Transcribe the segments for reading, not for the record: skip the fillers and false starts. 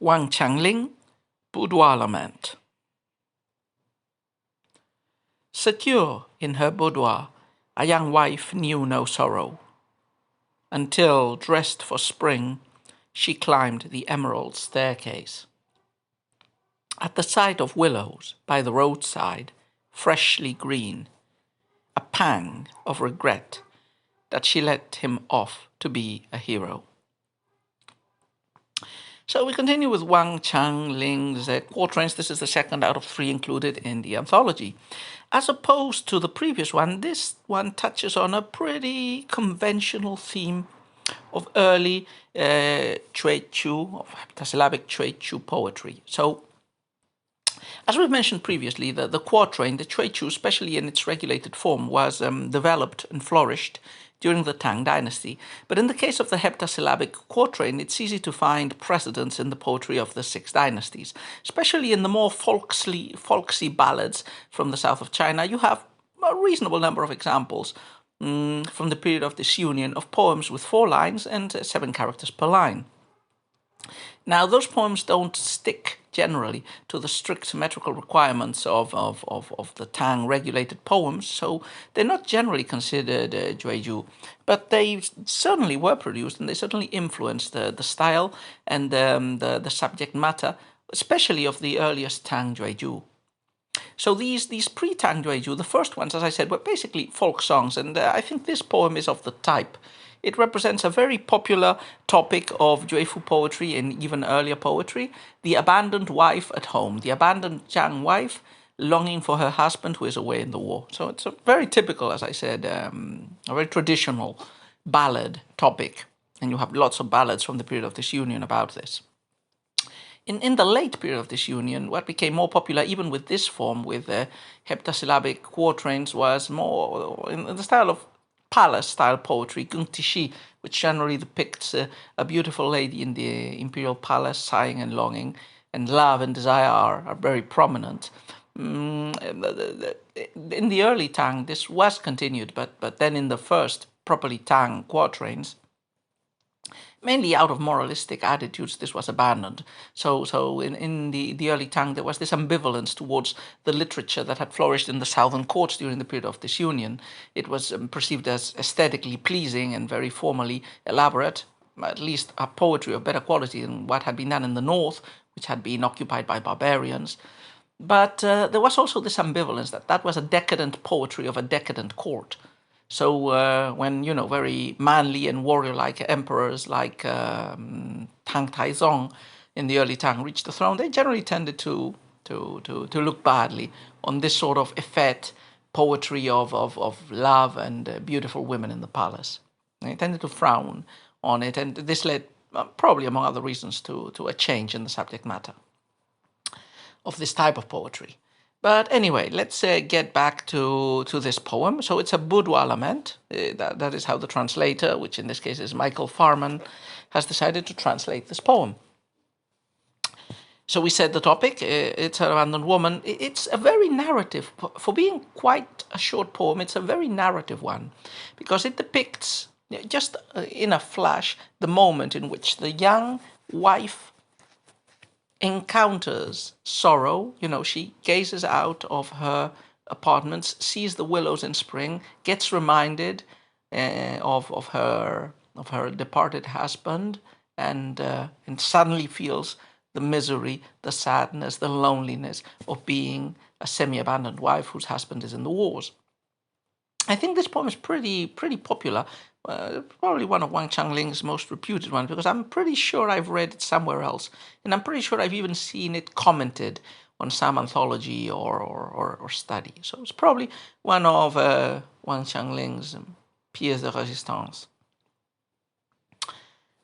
Wang Changling, Boudoir Lament. Secure in her boudoir, a young wife knew no sorrow, until, dressed for spring, she climbed the emerald staircase. At the sight of willows by the roadside, freshly green, a pang of regret that she let him off to be a hero. So we continue with Wang Changling's quatrains. This is the second out of 3 included in the anthology. As opposed to the previous one, this one touches on a pretty conventional theme of early Chuechu, of heptasyllabic Chuechu poetry. So, as we've mentioned previously, the quatrain, the Chuechu, especially in its regulated form, was developed and flourished during the Tang dynasty. But in the case of the heptasyllabic quatrain, it's easy to find precedents in the poetry of the 6 dynasties. Especially in the more folksy ballads from the south of China, you have a reasonable number of examples from the period of disunion of poems with 4 lines and 7 characters per line. Now, those poems don't stick generally to the strict metrical requirements of the Tang regulated poems, so they're not generally considered Jueju, but they certainly were produced and they certainly influenced the style and the subject matter, especially of the earliest Tang Jueju. So these pre-Tang Jueju, the first ones, as I said, were basically folk songs, and I think this poem is of the type. It represents a very popular topic of Juefu poetry and even earlier poetry, the abandoned wife at home, the abandoned Zhang wife longing for her husband who is away in the war. So it's a very typical, as I said, a very traditional ballad topic. And you have lots of ballads from the period of disunion about this. In the late period of disunion, what became more popular, even with this form, with heptasyllabic quatrains, was more in the style of palace-style poetry, gungtishi, which generally depicts a beautiful lady in the imperial palace sighing and longing, and love and desire are very prominent. In the early Tang, this was continued, but then in the first properly Tang quatrains, mainly out of moralistic attitudes, this was abandoned. So in the early Tang, there was this ambivalence towards the literature that had flourished in the southern courts during the period of disunion. It was perceived as aesthetically pleasing and very formally elaborate, at least a poetry of better quality than what had been done in the north, which had been occupied by barbarians. But there was also this ambivalence that was a decadent poetry of a decadent court. So when, very manly and warrior-like emperors like Tang Taizong in the early Tang reached the throne, they generally tended to look badly on this sort of effete poetry of love and beautiful women in the palace. They tended to frown on it, and this led, probably among other reasons, to a change in the subject matter of this type of poetry. But anyway, let's get back to this poem. So it's a boudoir lament. That is how the translator, which in this case is Michael Farman, has decided to translate this poem. So we said the topic, it's an abandoned woman. It's a very narrative. For being quite a short poem, it's a very narrative one, because it depicts, just in a flash, the moment in which the young wife encounters sorrow. She gazes out of her apartments, sees the willows in spring, gets reminded of her departed husband, and suddenly feels the misery, the sadness, the loneliness of being a semi-abandoned wife whose husband is in the wars. I think this poem is pretty popular. Probably one of Wang Changling's most reputed ones, because I'm pretty sure I've read it somewhere else, and I'm pretty sure I've even seen it commented on some anthology or study. So it's probably one of Wang Changling's pièces de résistance.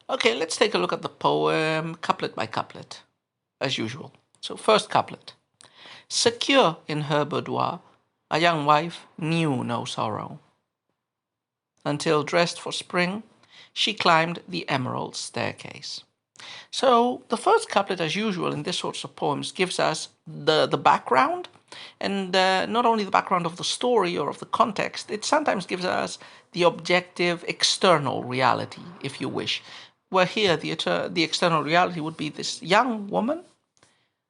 Okay, let's take a look at the poem couplet by couplet, as usual. So first couplet. Secure in her boudoir, a young wife knew no sorrow. Until, dressed for spring, she climbed the emerald staircase. So the first couplet, as usual in this sorts of poems, gives us the background, and not only the background of the story or of the context, it sometimes gives us the objective external reality, if you wish. where here the external reality would be this young woman,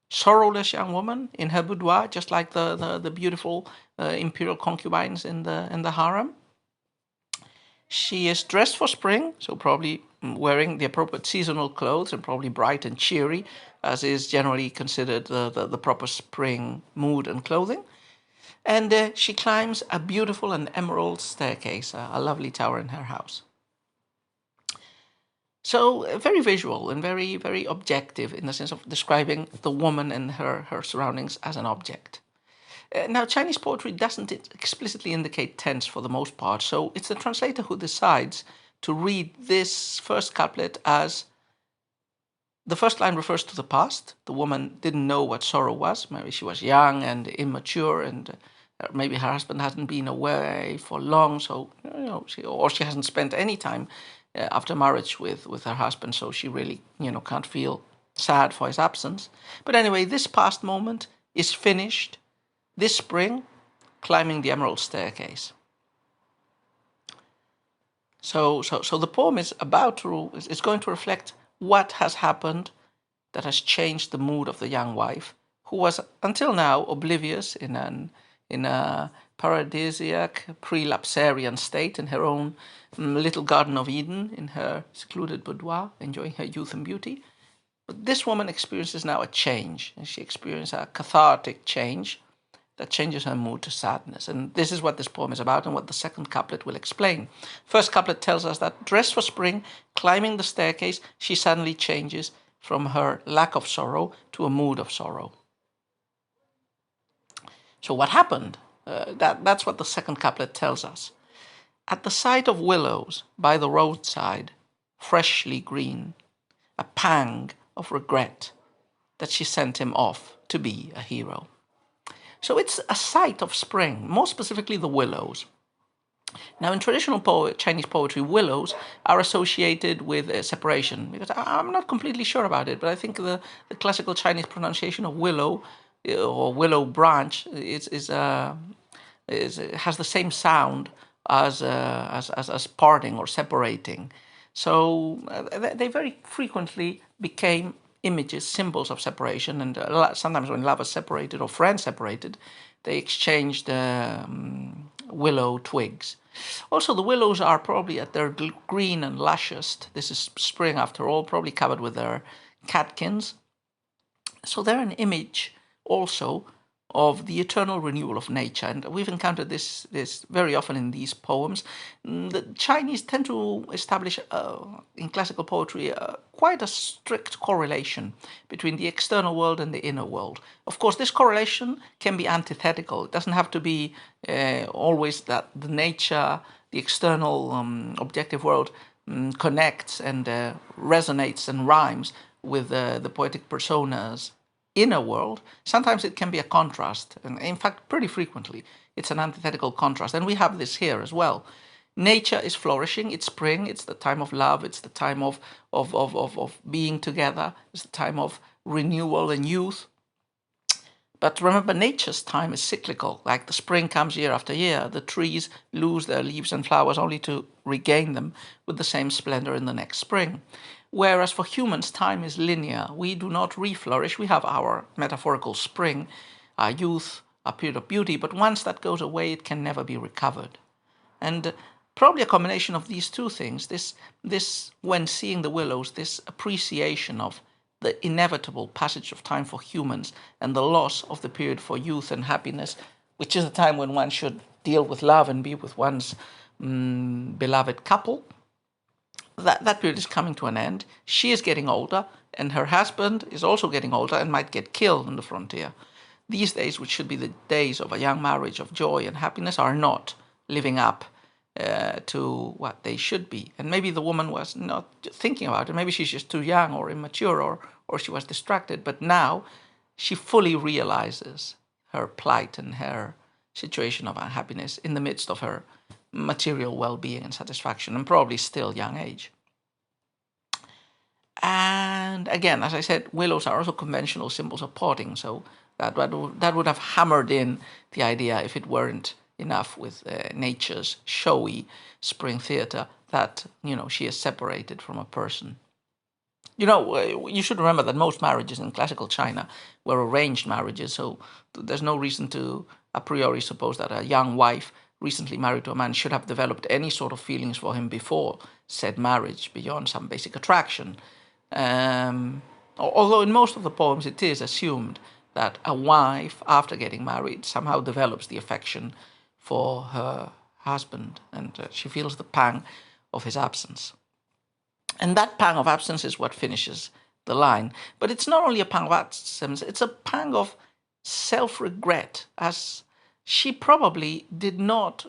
sorrowless young woman in her boudoir, just like the beautiful imperial concubines in the harem. She is dressed for spring, so probably wearing the appropriate seasonal clothes and probably bright and cheery, as is generally considered the proper spring mood and clothing. And she climbs a beautiful and emerald staircase, a lovely tower in her house. So very visual and very, very objective in the sense of describing the woman and her surroundings as an object. Now, Chinese poetry doesn't explicitly indicate tense for the most part, so it's the translator who decides to read this first couplet as the first line refers to the past. The woman didn't know what sorrow was. Maybe she was young and immature, and maybe her husband hasn't been away for long, so she hasn't spent any time after marriage with her husband, so she really can't feel sad for his absence. But anyway, this past moment is finished this spring, climbing the emerald staircase. So the poem is going to reflect what has happened that has changed the mood of the young wife, who was until now oblivious in a paradisiac pre-lapsarian state in her own little Garden of Eden, in her secluded boudoir, enjoying her youth and beauty. But this woman experiences now a change, and she experiences a cathartic change that changes her mood to sadness. And this is what this poem is about and what the second couplet will explain. First couplet tells us that dressed for spring, climbing the staircase, she suddenly changes from her lack of sorrow to a mood of sorrow. So what happened? That's what the second couplet tells us. At the sight of willows by the roadside, freshly green, a pang of regret that she sent him off to be a hero. So it's a sight of spring, more specifically the willows. Now, in traditional Chinese poetry, willows are associated with separation, because I'm not completely sure about it, but I think the classical Chinese pronunciation of willow or willow branch has the same sound as parting or separating. So they very frequently became images, symbols of separation, and sometimes when lovers separated or friends separated, they exchanged willow twigs. Also, the willows are probably at their green and lushest. This is spring after all, probably covered with their catkins. So they're an image also of the eternal renewal of nature, and we've encountered this very often in these poems. The Chinese tend to establish in classical poetry quite a strict correlation between the external world and the inner world. Of course, this correlation can be antithetical. It doesn't have to be always that the nature, the external objective world connects and resonates and rhymes with the poetic persona's inner world. Sometimes it can be a contrast, and in fact, pretty frequently, it's an antithetical contrast. And we have this here as well. Nature is flourishing. It's spring. It's the time of love. It's the time of being together. It's the time of renewal and youth. But remember, nature's time is cyclical. Like the spring comes year after year. The trees lose their leaves and flowers only to regain them with the same splendor in the next spring. Whereas for humans, time is linear. We do not reflourish. We have our metaphorical spring, our youth, our period of beauty, but once that goes away, it can never be recovered. And probably a combination of these two things, this when seeing the willows, this appreciation of the inevitable passage of time for humans and the loss of the period for youth and happiness, which is a time when one should deal with love and be with one's beloved couple. That period is coming to an end. She is getting older, and her husband is also getting older and might get killed on the frontier. These days, which should be the days of a young marriage of joy and happiness, are not living up to what they should be. And maybe the woman was not thinking about it. Maybe she's just too young or immature, or she was distracted. But now she fully realizes her plight and her situation of unhappiness in the midst of her material well-being and satisfaction, and probably still young age. And again, as I said, willows are also conventional symbols of parting, so that would have hammered in the idea, if it weren't enough with nature's showy spring theater, that she is separated from a person. You should remember that most marriages in classical China were arranged marriages, so there's no reason to a priori suppose that a young wife recently married to a man should have developed any sort of feelings for him before said marriage beyond some basic attraction. Although in most of the poems it is assumed that a wife, after getting married, somehow develops the affection for her husband, and she feels the pang of his absence. And that pang of absence is what finishes the line. But it's not only a pang of absence, it's a pang of self-regret, as she probably did not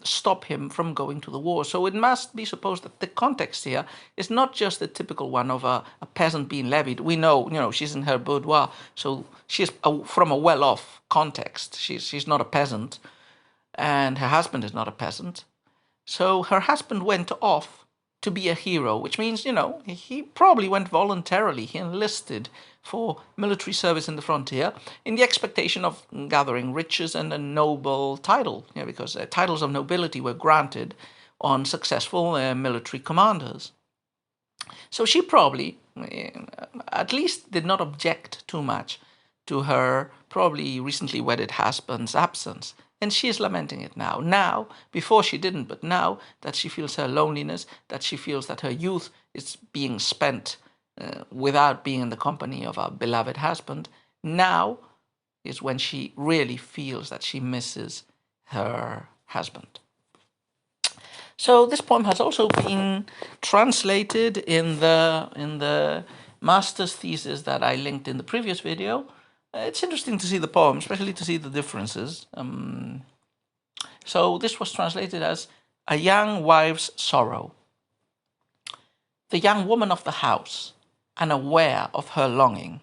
stop him from going to the war. So it must be supposed that the context here is not just the typical one of a peasant being levied. We know, she's in her boudoir, so she's from a well-off context. She's not a peasant, and her husband is not a peasant. So her husband went off to be a hero, which means, he probably went voluntarily. He enlisted for military service in the frontier in the expectation of gathering riches and a noble title, because titles of nobility were granted on successful military commanders. So she probably, at least, did not object too much to her probably recently wedded husband's absence. And she is lamenting it now. Now, before she didn't, but now that she feels her loneliness, that she feels that her youth is being spent without being in the company of a beloved husband, now is when she really feels that she misses her husband. So this poem has also been translated in the master's thesis that I linked in the previous video. It's interesting to see the poem, especially to see the differences. So this was translated as A Young Wife's Sorrow. The young woman of the house, unaware of her longing.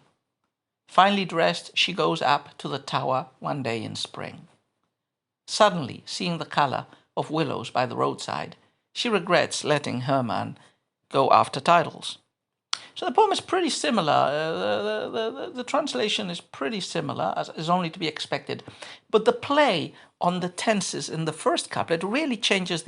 Finely dressed, she goes up to the tower one day in spring. Suddenly, seeing the color of willows by the roadside, she regrets letting her man go after titles. So the poem is pretty similar. The translation is pretty similar, as is only to be expected. But the play on the tenses in the first couplet really changes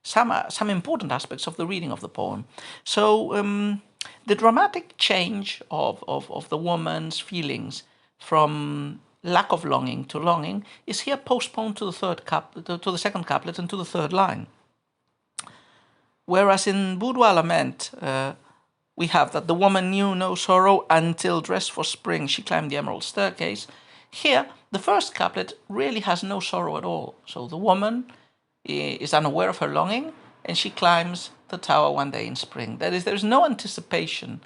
some important aspects of the reading of the poem. So the dramatic change of the woman's feelings from lack of longing to longing is here postponed to the second couplet and to the third line. Whereas in Boudoir Lament, we have that the woman knew no sorrow until, dressed for spring, she climbed the emerald staircase. Here, the first couplet really has no sorrow at all. So the woman is unaware of her longing, and she climbs the tower one day in spring. That is, there's no anticipation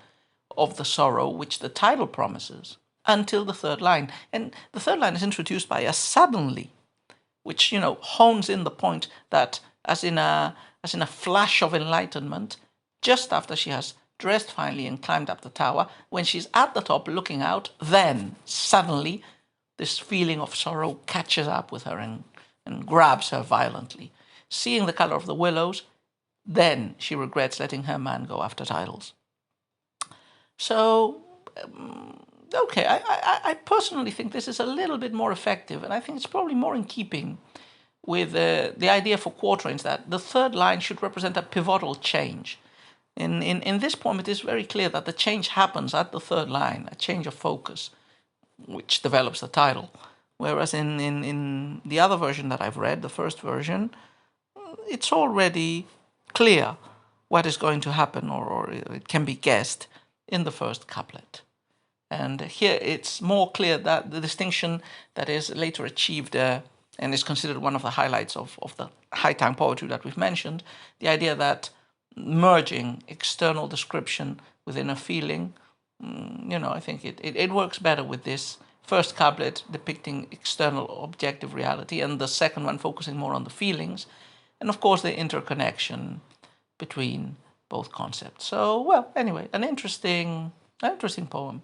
of the sorrow which the title promises until the third line. And the third line is introduced by a suddenly, which, hones in the point that, as in a flash of enlightenment, just after she has dressed finely and climbed up the tower, when she's at the top looking out, then suddenly this feeling of sorrow catches up with her and grabs her violently. Seeing the color of the willows, then she regrets letting her man go after titles. So, okay, I personally think this is a little bit more effective, and I think it's probably more in keeping with the idea for quatrains that the third line should represent a pivotal change. In this poem, it is very clear that the change happens at the third line, a change of focus, which develops the title. Whereas in the other version that I've read, the first version, it's already clear what is going to happen, or it can be guessed in the first couplet. And here it's more clear that the distinction that is later achieved and is considered one of the highlights of the high time poetry that we've mentioned, the idea that merging external description within a feeling, I think it works better with this first couplet depicting external objective reality and the second one focusing more on the feelings, and of course the interconnection between both concepts. So, well, anyway, an interesting poem.